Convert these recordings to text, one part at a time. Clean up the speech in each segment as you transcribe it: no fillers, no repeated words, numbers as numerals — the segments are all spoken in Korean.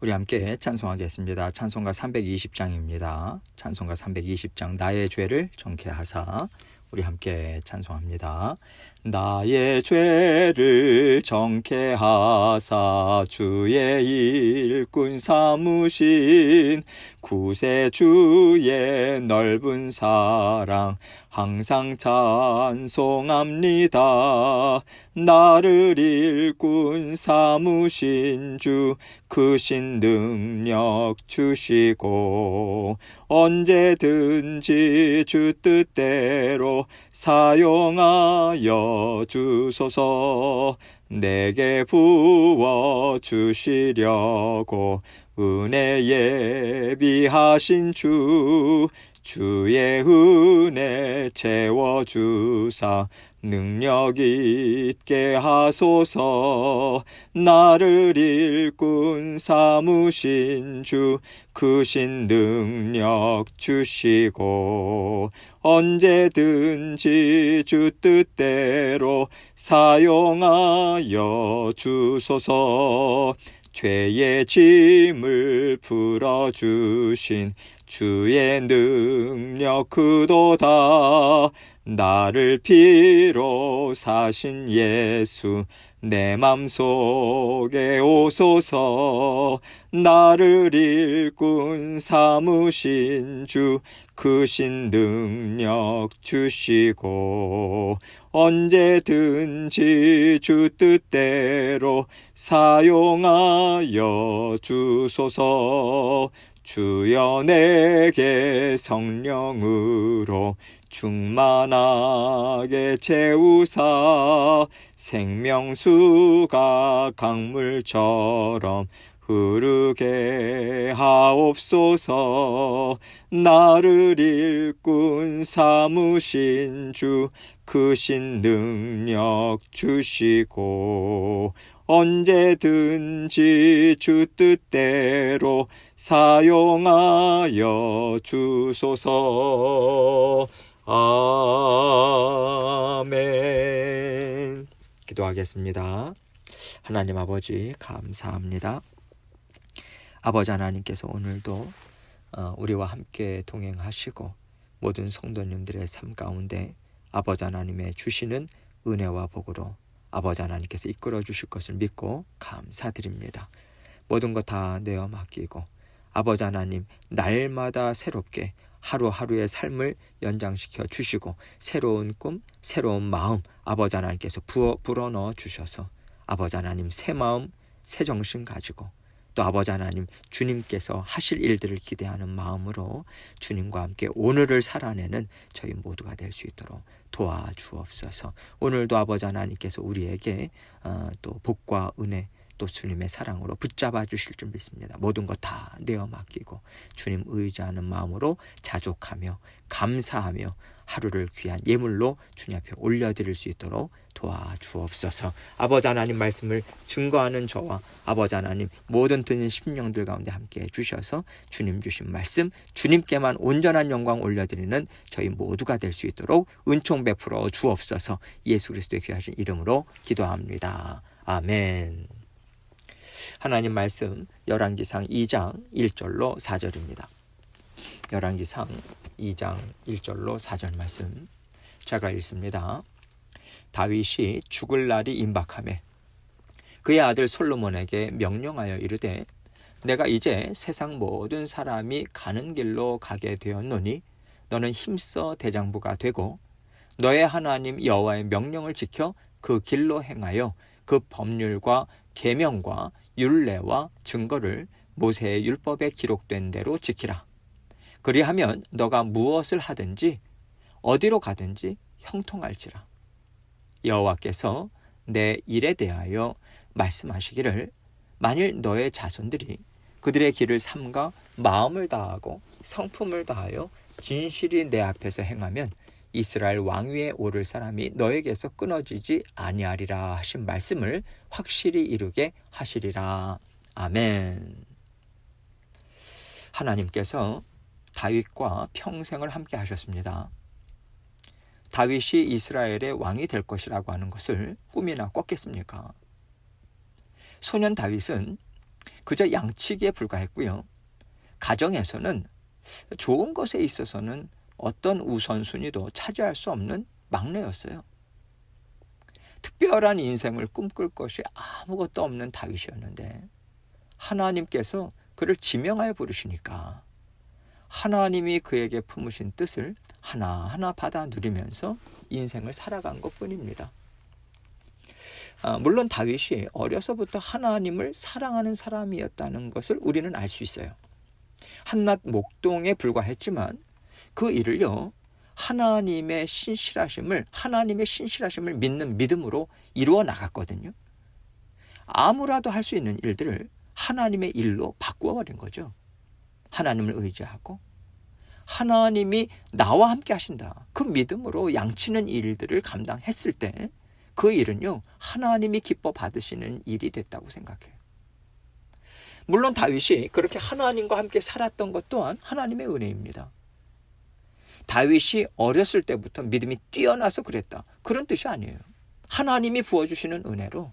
우리 함께 찬송하겠습니다. 찬송가 320장입니다. 찬송가 320장 나의 죄를 정케하사 우리 함께 찬송합니다. 나의 죄를 정케하사 주의 일꾼 삼으신 구세주의 넓은 사랑 항상 찬송합니다. 나를 일꾼 삼으신 주 크신 능력 주시고 언제든지 주 뜻대로 사용하여 주소서. 내게 부어 주시려고 은혜 예비하신 주의 은혜 채워주사 능력 있게 하소서. 나를 일꾼 삼으신 주 크신 능력 주시고 언제든지 주 뜻대로 사용하여 주소서. 죄의 짐을 풀어주신 주의 능력 크도다. 나를 피로 사신 예수 내 맘속에 오소서. 나를 일꾼 삼으신 주 크신 능력 주시고 언제든지 주 뜻대로 사용하여 주소서. 주여 내게 성령으로 충만하게 채우사 생명수가 강물처럼 흐르게 하옵소서. 나를 일꾼 삼으신 주 크신 능력 주시고 언제든지 주 뜻대로 사용하여 주소서. 아멘. 기도하겠습니다. 하나님 아버지 감사합니다. 아버지 하나님께서 오늘도 우리와 함께 동행하시고 모든 성도님들의 삶 가운데 아버지 하나님의 주시는 은혜와 복으로 아버지 하나님께서 이끌어 주실 것을 믿고 감사드립니다. 모든 것 다 내어 맡기고 아버지 하나님 날마다 새롭게 하루하루의 삶을 연장시켜 주시고 새로운 꿈, 새로운 마음 아버지 하나님께서 불어넣어 주셔서 아버지 하나님 새 마음, 새 정신 가지고 또 아버지 하나님 주님께서 하실 일들을 기대하는 마음으로 주님과 함께 오늘을 살아내는 저희 모두가 될 수 있도록 도와주옵소서. 오늘도 아버지 하나님께서 우리에게 또 복과 은혜 또 주님의 사랑으로 붙잡아 주실 줄 믿습니다. 모든 것 다 내어 맡기고 주님 의지하는 마음으로 자족하며 감사하며 하루를 귀한 예물로 주님 앞에 올려드릴 수 있도록 도와주옵소서. 아버지 하나님 말씀을 증거하는 저와 아버지 하나님 모든 듣는 심령들 가운데 함께 해주셔서 주님 주신 말씀 주님께만 온전한 영광 올려드리는 저희 모두가 될 수 있도록 은총 베풀어 주옵소서. 예수 그리스도의 귀하신 이름으로 기도합니다. 아멘. 하나님 말씀 열왕기상 2장 1절로 4절입니다. 열왕기상 2장 1절로 4절 말씀 제가 읽습니다. 다윗이 죽을 날이 임박하매 그의 아들 솔로몬에게 명령하여 이르되 내가 이제 세상 모든 사람이 가는 길로 가게 되었노니 너는 힘써 대장부가 되고 너의 하나님 여호와의 명령을 지켜 그 길로 행하여 그 법률과 계명과 율례와 증거를 모세의 율법에 기록된 대로 지키라. 그리하면 너가 무엇을 하든지 어디로 가든지 형통할지라. 여호와께서 내 일에 대하여 말씀하시기를 만일 너의 자손들이 그들의 길을 삼가 마음을 다하고 성품을 다하여 진실이 내 앞에서 행하면 이스라엘 왕위에 오를 사람이 너에게서 끊어지지 아니하리라 하신 말씀을 확실히 이루게 하시리라. 아멘. 하나님께서 다윗과 평생을 함께 하셨습니다. 다윗이 이스라엘의 왕이 될 것이라고 하는 것을 꿈이나 꿨겠습니까? 소년 다윗은 그저 양치기에 불과했고요. 가정에서는 좋은 것에 있어서는 어떤 우선순위도 차지할 수 없는 막내였어요. 특별한 인생을 꿈꿀 것이 아무것도 없는 다윗이었는데 하나님께서 그를 지명하여 부르시니까 하나님이 그에게 품으신 뜻을 하나하나 받아 누리면서 인생을 살아간 것뿐입니다. 물론 다윗이 어려서부터 하나님을 사랑하는 사람이었다는 것을 우리는 알 수 있어요. 한낱 목동에 불과했지만 그 일을요, 하나님의 신실하심을 믿는 믿음으로 이루어 나갔거든요. 아무라도 할 수 있는 일들을 하나님의 일로 바꾸어 버린 거죠. 하나님을 의지하고 하나님이 나와 함께 하신다, 그 믿음으로 양치는 일들을 감당했을 때 그 일은요, 하나님이 기뻐 받으시는 일이 됐다고 생각해요. 물론 다윗이 그렇게 하나님과 함께 살았던 것 또한 하나님의 은혜입니다. 다윗이 어렸을 때부터 믿음이 뛰어나서 그랬다, 그런 뜻이 아니에요. 하나님이 부어주시는 은혜로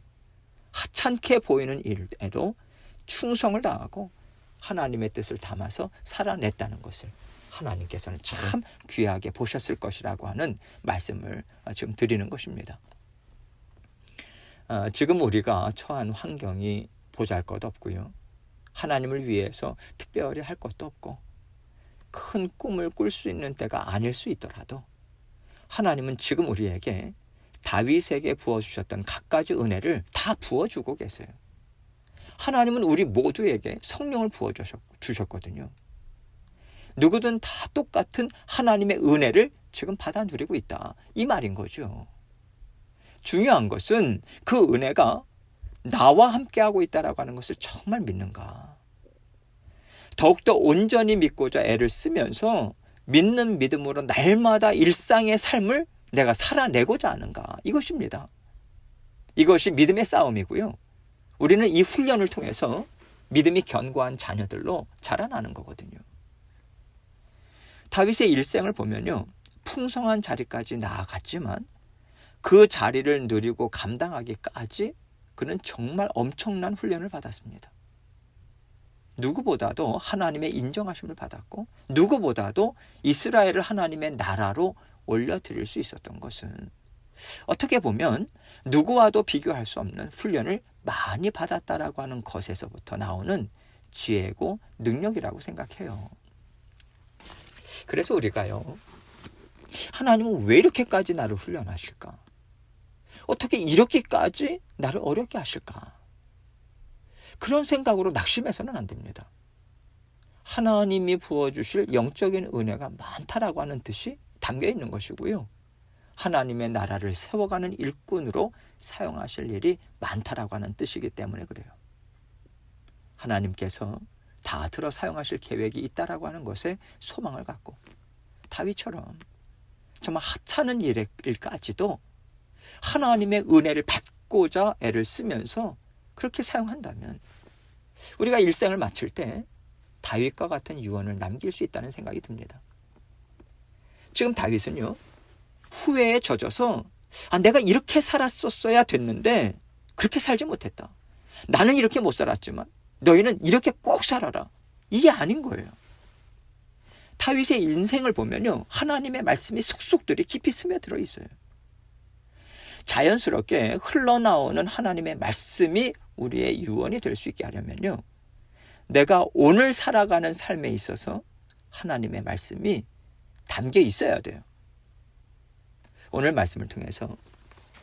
하찮게 보이는 일에도 충성을 다하고 하나님의 뜻을 담아서 살아냈다는 것을 하나님께서는 참 귀하게 보셨을 것이라고 하는 말씀을 지금 드리는 것입니다. 지금 우리가 처한 환경이 보잘것없고요, 하나님을 위해서 특별히 할 것도 없고 큰 꿈을 꿀 수 있는 때가 아닐 수 있더라도 하나님은 지금 우리에게 다윗에게 부어주셨던 갖가지 은혜를 다 부어주고 계세요. 하나님은 우리 모두에게 성령을 부어주셨거든요. 누구든 다 똑같은 하나님의 은혜를 지금 받아 누리고 있다, 이 말인 거죠. 중요한 것은 그 은혜가 나와 함께하고 있다라고 하는 것을 정말 믿는가. 더욱더 온전히 믿고자 애를 쓰면서 믿는 믿음으로 날마다 일상의 삶을 내가 살아내고자 하는가, 이것입니다. 이것이 믿음의 싸움이고요, 우리는 이 훈련을 통해서 믿음이 견고한 자녀들로 자라나는 거거든요. 다윗의 일생을 보면요, 풍성한 자리까지 나아갔지만 그 자리를 누리고 감당하기까지 그는 정말 엄청난 훈련을 받았습니다. 누구보다도 하나님의 인정하심을 받았고 누구보다도 이스라엘을 하나님의 나라로 올려드릴 수 있었던 것은 어떻게 보면 누구와도 비교할 수 없는 훈련을 많이 받았다라고 하는 것에서부터 나오는 지혜고 능력이라고 생각해요. 그래서 우리가요, 하나님은 왜 이렇게까지 나를 훈련하실까? 어떻게 이렇게까지 나를 어렵게 하실까? 그런 생각으로 낙심해서는 안 됩니다. 하나님이 부어주실 영적인 은혜가 많다라고 하는 뜻이 담겨 있는 것이고요, 하나님의 나라를 세워가는 일꾼으로 사용하실 일이 많다라고 하는 뜻이기 때문에 그래요. 하나님께서 다 들어 사용하실 계획이 있다라고 하는 것에 소망을 갖고 다윗처럼 정말 하찮은 일까지도 하나님의 은혜를 받고자 애를 쓰면서 그렇게 사용한다면 우리가 일생을 마칠 때 다윗과 같은 유언을 남길 수 있다는 생각이 듭니다. 지금 다윗은요, 후회에 젖어서 내가 이렇게 살았었어야 됐는데 그렇게 살지 못했다, 나는 이렇게 못 살았지만 너희는 이렇게 꼭 살아라, 이게 아닌 거예요. 다윗의 인생을 보면요, 하나님의 말씀이 속속들이 깊이 스며들어 있어요. 자연스럽게 흘러나오는 하나님의 말씀이 우리의 유언이 될 수 있게 하려면요, 내가 오늘 살아가는 삶에 있어서 하나님의 말씀이 담겨 있어야 돼요. 오늘 말씀을 통해서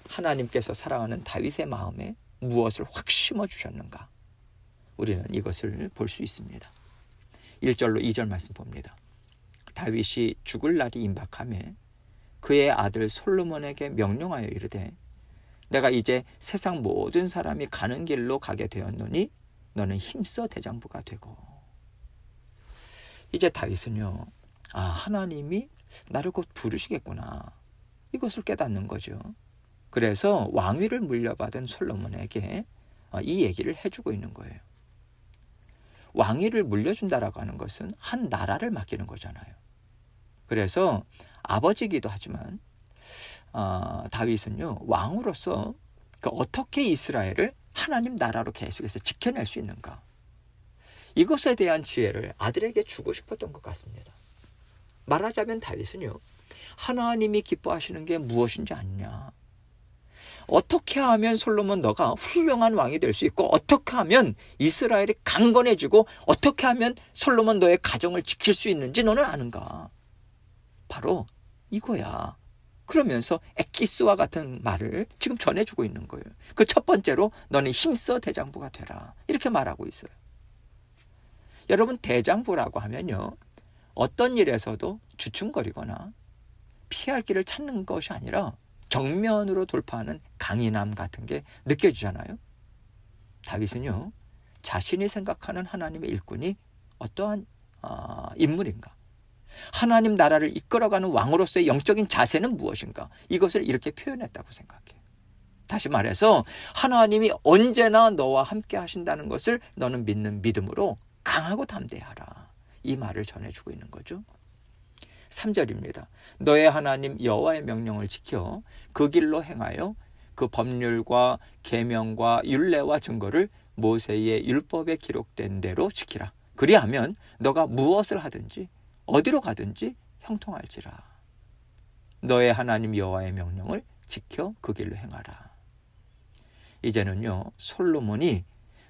하나님께서 사랑하는 다윗의 마음에 무엇을 확 심어주셨는가, 우리는 이것을 볼 수 있습니다. 1절로 2절 말씀 봅니다. 다윗이 죽을 날이 임박하매 그의 아들 솔로몬에게 명령하여 이르되 내가 이제 세상 모든 사람이 가는 길로 가게 되었노니 너는 힘써 대장부가 되고. 이제 다윗은요, 하나님이 나를 곧 부르시겠구나, 이것을 깨닫는 거죠. 그래서 왕위를 물려받은 솔로몬에게 이 얘기를 해주고 있는 거예요. 왕위를 물려준다라고 하는 것은 한 나라를 맡기는 거잖아요. 그래서 아버지이기도 하지만 다윗은요, 왕으로서 어떻게 이스라엘을 하나님 나라로 계속해서 지켜낼 수 있는가, 이것에 대한 지혜를 아들에게 주고 싶었던 것 같습니다. 말하자면 다윗은요, 하나님이 기뻐하시는 게 무엇인지 아느냐, 어떻게 하면 솔로몬 너가 훌륭한 왕이 될 수 있고, 어떻게 하면 이스라엘이 강건해지고, 어떻게 하면 솔로몬 너의 가정을 지킬 수 있는지 너는 아는가? 바로 이거야. 그러면서 엑기스와 같은 말을 지금 전해주고 있는 거예요. 그 첫 번째로 너는 힘써 대장부가 되라, 이렇게 말하고 있어요. 여러분, 대장부라고 하면요, 어떤 일에서도 주춤거리거나 피할 길을 찾는 것이 아니라 정면으로 돌파하는 강인함 같은 게 느껴지잖아요. 다윗은요, 자신이 생각하는 하나님의 일꾼이 어떠한 인물인가, 하나님 나라를 이끌어가는 왕으로서의 영적인 자세는 무엇인가, 이것을 이렇게 표현했다고 생각해요. 다시 말해서 하나님이 언제나 너와 함께 하신다는 것을 너는 믿는 믿음으로 강하고 담대하라, 이 말을 전해주고 있는 거죠. 3절입니다. 너의 하나님 여호와의 명령을 지켜 그 길로 행하여 그 법률과 계명과 율례와 증거를 모세의 율법에 기록된 대로 지키라. 그리하면 너가 무엇을 하든지 어디로 가든지 형통할지라. 너의 하나님 여호와의 명령을 지켜 그 길로 행하라. 이제는요, 솔로몬이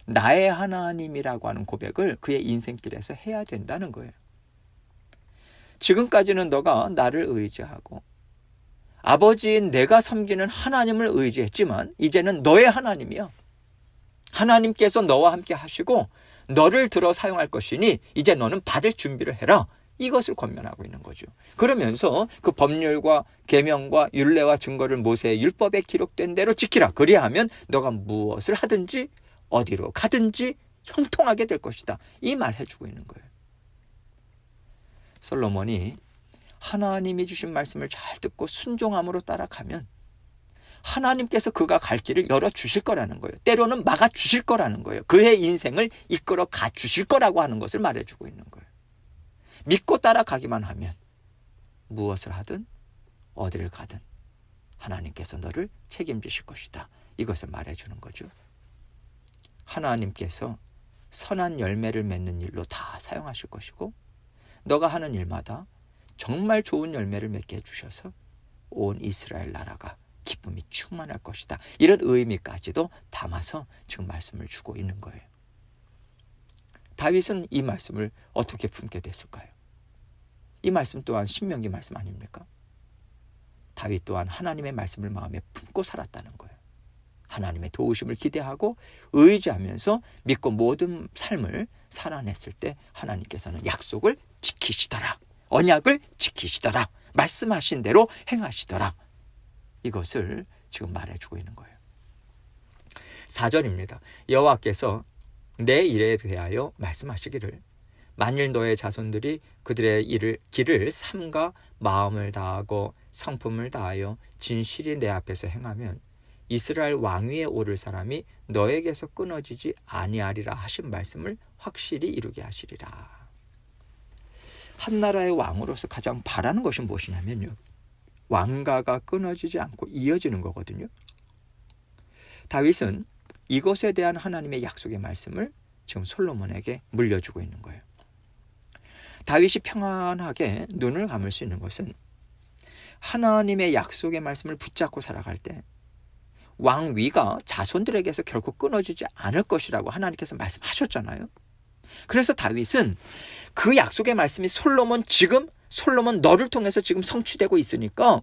나의 하나님이라고 하는 고백을 그의 인생길에서 해야 된다는 거예요. 지금까지는 너가 나를 의지하고 아버지인 내가 섬기는 하나님을 의지했지만, 이제는 너의 하나님이야. 하나님께서 너와 함께 하시고 너를 들어 사용할 것이니 이제 너는 받을 준비를 해라, 이것을 권면하고 있는 거죠. 그러면서 그 법률과 계명과 율례와 증거를 모세의 율법에 기록된 대로 지키라. 그리하면 너가 무엇을 하든지 어디로 가든지 형통하게 될 것이다, 이 말 해주고 있는 거예요. 솔로몬이 하나님이 주신 말씀을 잘 듣고 순종함으로 따라가면 하나님께서 그가 갈 길을 열어주실 거라는 거예요. 때로는 막아주실 거라는 거예요. 그의 인생을 이끌어 가주실 거라고 하는 것을 말해주고 있는 거예요. 믿고 따라가기만 하면 무엇을 하든 어디를 가든 하나님께서 너를 책임지실 것이다, 이것을 말해주는 거죠. 하나님께서 선한 열매를 맺는 일로 다 사용하실 것이고, 너가 하는 일마다 정말 좋은 열매를 맺게 해주셔서 온 이스라엘 나라가 기쁨이 충만할 것이다, 이런 의미까지도 담아서 지금 말씀을 주고 있는 거예요. 다윗은 이 말씀을 어떻게 품게 됐을까요? 이 말씀 또한 신명기 말씀 아닙니까? 다윗 또한 하나님의 말씀을 마음에 품고 살았다는 거예요. 하나님의 도우심을 기대하고 의지하면서 믿고 모든 삶을 살아냈을 때 하나님께서는 약속을 지키시더라, 언약을 지키시더라, 말씀하신 대로 행하시더라, 이것을 지금 말해주고 있는 거예요. 4절입니다. 여호와께서 내 일에 대하여 말씀하시기를, 만일 너의 자손들이 그들의 길을 삼가 마음을 다하고 성품을 다하여 진실이 내 앞에서 행하면 이스라엘 왕위에 오를 사람이 너에게서 끊어지지 아니하리라 하신 말씀을 확실히 이루게 하시리라. 한 나라의 왕으로서 가장 바라는 것이 무엇이냐면요, 왕가가 끊어지지 않고 이어지는 거거든요. 다윗은 이것에 대한 하나님의 약속의 말씀을 지금 솔로몬에게 물려주고 있는 거예요. 다윗이 평안하게 눈을 감을 수 있는 것은 하나님의 약속의 말씀을 붙잡고 살아갈 때 왕위가 자손들에게서 결코 끊어지지 않을 것이라고 하나님께서 말씀하셨잖아요. 그래서 다윗은 그 약속의 말씀이 솔로몬 너를 통해서 지금 성취되고 있으니까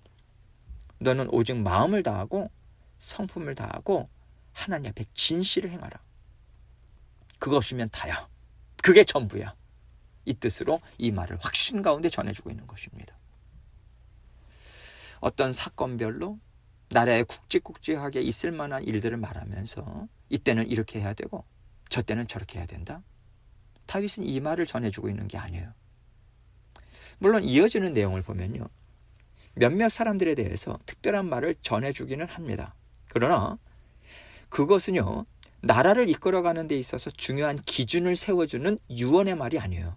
너는 오직 마음을 다하고 성품을 다하고 하나님 앞에 진실을 행하라. 그것이면 다야. 그게 전부야. 이 뜻으로 이 말을 확신 가운데 전해주고 있는 것입니다. 어떤 사건별로 나라에 굵직굵직하게 있을 만한 일들을 말하면서 이때는 이렇게 해야 되고 저 때는 저렇게 해야 된다, 다윗은 이 말을 전해주고 있는 게 아니에요. 물론 이어지는 내용을 보면요, 몇몇 사람들에 대해서 특별한 말을 전해주기는 합니다. 그러나 그것은요, 나라를 이끌어가는 데 있어서 중요한 기준을 세워주는 유언의 말이 아니에요.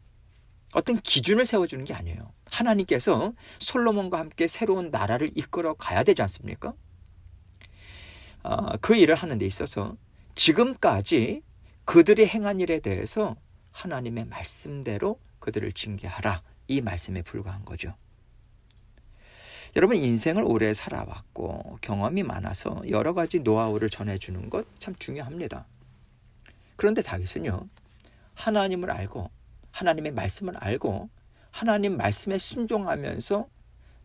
어떤 기준을 세워주는 게 아니에요. 하나님께서 솔로몬과 함께 새로운 나라를 이끌어 가야 되지 않습니까? 그 일을 하는 데 있어서 지금까지 그들이 행한 일에 대해서 하나님의 말씀대로 그들을 징계하라. 이 말씀에 불과한 거죠. 여러분, 인생을 오래 살아왔고 경험이 많아서 여러 가지 노하우를 전해주는 것 참 중요합니다. 그런데 다윗은요, 하나님을 알고 하나님의 말씀을 알고 하나님 말씀에 순종하면서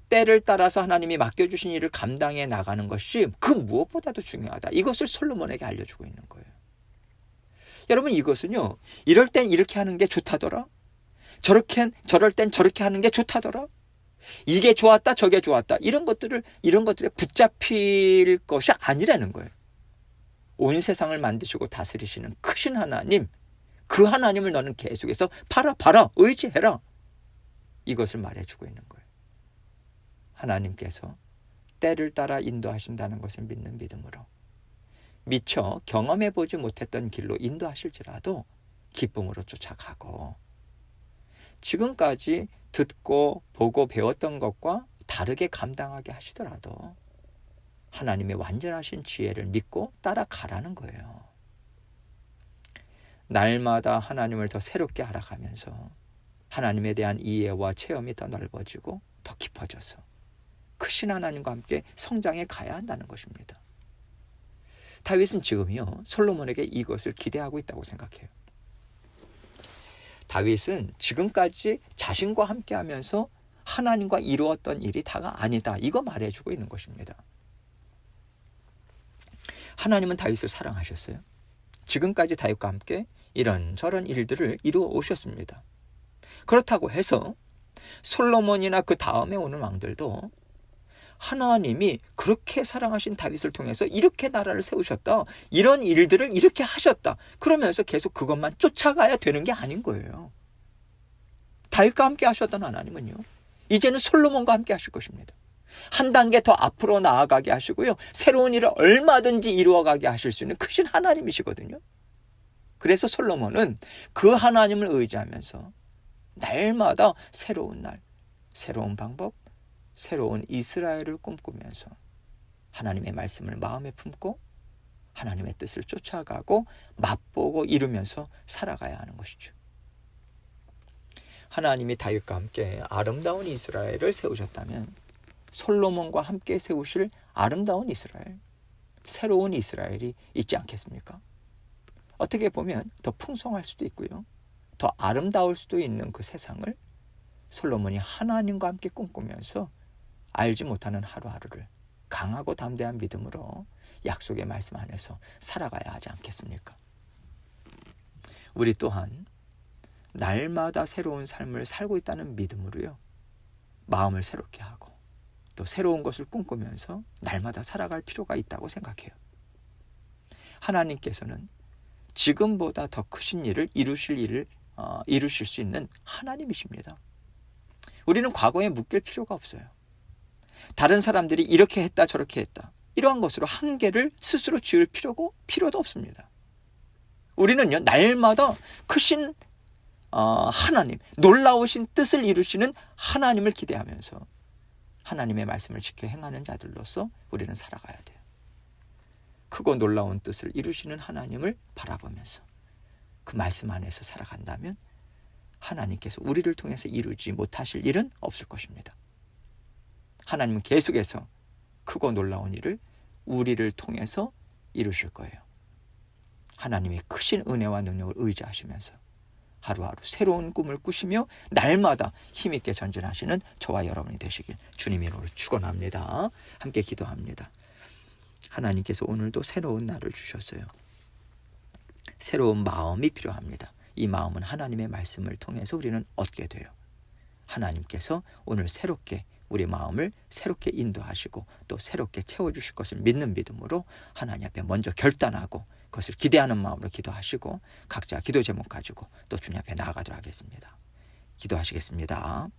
때를 따라서 하나님이 맡겨주신 일을 감당해 나가는 것이 그 무엇보다도 중요하다. 이것을 솔로몬에게 알려주고 있는 거예요. 여러분, 이것은요, 이럴 땐 이렇게 하는 게 좋다더라, 저럴 땐 저렇게 하는 게 좋다더라, 이게 좋았다 저게 좋았다, 이런 것들에 붙잡힐 것이 아니라는 거예요. 온 세상을 만드시고 다스리시는 크신 하나님, 그 하나님을 너는 계속해서 바라봐라, 의지해라, 이것을 말해주고 있는 거예요. 하나님께서 때를 따라 인도하신다는 것을 믿는 믿음으로 미처 경험해보지 못했던 길로 인도하실지라도 기쁨으로 쫓아가고, 지금까지 듣고 보고 배웠던 것과 다르게 감당하게 하시더라도 하나님의 완전하신 지혜를 믿고 따라가라는 거예요. 날마다 하나님을 더 새롭게 알아가면서 하나님에 대한 이해와 체험이 더 넓어지고 더 깊어져서 크신 하나님과 함께 성장해 가야 한다는 것입니다. 다윗은 지금요, 솔로몬에게 이것을 기대하고 있다고 생각해요. 다윗은 지금까지 자신과 함께 하면서 하나님과 이루었던 일이 다가 아니다, 이거 말해주고 있는 것입니다. 하나님은 다윗을 사랑하셨어요. 지금까지 다윗과 함께 이런저런 일들을 이루어 오셨습니다. 그렇다고 해서 솔로몬이나 그 다음에 오는 왕들도 하나님이 그렇게 사랑하신 다윗을 통해서 이렇게 나라를 세우셨다, 이런 일들을 이렇게 하셨다, 그러면서 계속 그것만 쫓아가야 되는 게 아닌 거예요. 다윗과 함께 하셨던 하나님은요, 이제는 솔로몬과 함께 하실 것입니다. 한 단계 더 앞으로 나아가게 하시고요, 새로운 일을 얼마든지 이루어가게 하실 수 있는 크신 하나님이시거든요. 그래서 솔로몬은 그 하나님을 의지하면서 날마다 새로운 날, 새로운 방법, 새로운 이스라엘을 꿈꾸면서 하나님의 말씀을 마음에 품고 하나님의 뜻을 쫓아가고 맛보고 이루면서 살아가야 하는 것이죠. 하나님이 다윗과 함께 아름다운 이스라엘을 세우셨다면 솔로몬과 함께 세우실 아름다운 이스라엘, 새로운 이스라엘이 있지 않겠습니까? 어떻게 보면 더 풍성할 수도 있고요, 더 아름다울 수도 있는 그 세상을 솔로몬이 하나님과 함께 꿈꾸면서 알지 못하는 하루하루를 강하고 담대한 믿음으로 약속의 말씀 안에서 살아가야 하지 않겠습니까? 우리 또한 날마다 새로운 삶을 살고 있다는 믿음으로요, 마음을 새롭게 하고 또 새로운 것을 꿈꾸면서 날마다 살아갈 필요가 있다고 생각해요. 하나님께서는 지금보다 더 크신 일을 이루실 수 있는 하나님이십니다. 우리는 과거에 묶일 필요가 없어요. 다른 사람들이 이렇게 했다 저렇게 했다, 이러한 것으로 한계를 스스로 지을 필요도 없습니다. 우리는요, 날마다 크신 하나님, 놀라우신 뜻을 이루시는 하나님을 기대하면서 하나님의 말씀을 지켜 행하는 자들로서 우리는 살아가야 돼요. 크고 놀라운 뜻을 이루시는 하나님을 바라보면서 그 말씀 안에서 살아간다면 하나님께서 우리를 통해서 이루지 못하실 일은 없을 것입니다. 하나님은 계속해서 크고 놀라운 일을 우리를 통해서 이루실 거예요. 하나님의 크신 은혜와 능력을 의지하시면서 하루하루 새로운 꿈을 꾸시며 날마다 힘있게 전진하시는 저와 여러분이 되시길 주님의 이름으로 축원합니다. 함께 기도합니다. 하나님께서 오늘도 새로운 날을 주셨어요. 새로운 마음이 필요합니다. 이 마음은 하나님의 말씀을 통해서 우리는 얻게 돼요. 하나님께서 오늘 새롭게 우리 마음을 새롭게 인도하시고 또 새롭게 채워주실 것을 믿는 믿음으로 하나님 앞에 먼저 결단하고 그것을 기대하는 마음으로 기도하시고 각자 기도 제목 가지고 또 주님 앞에 나아가도록 하겠습니다. 기도하시겠습니다.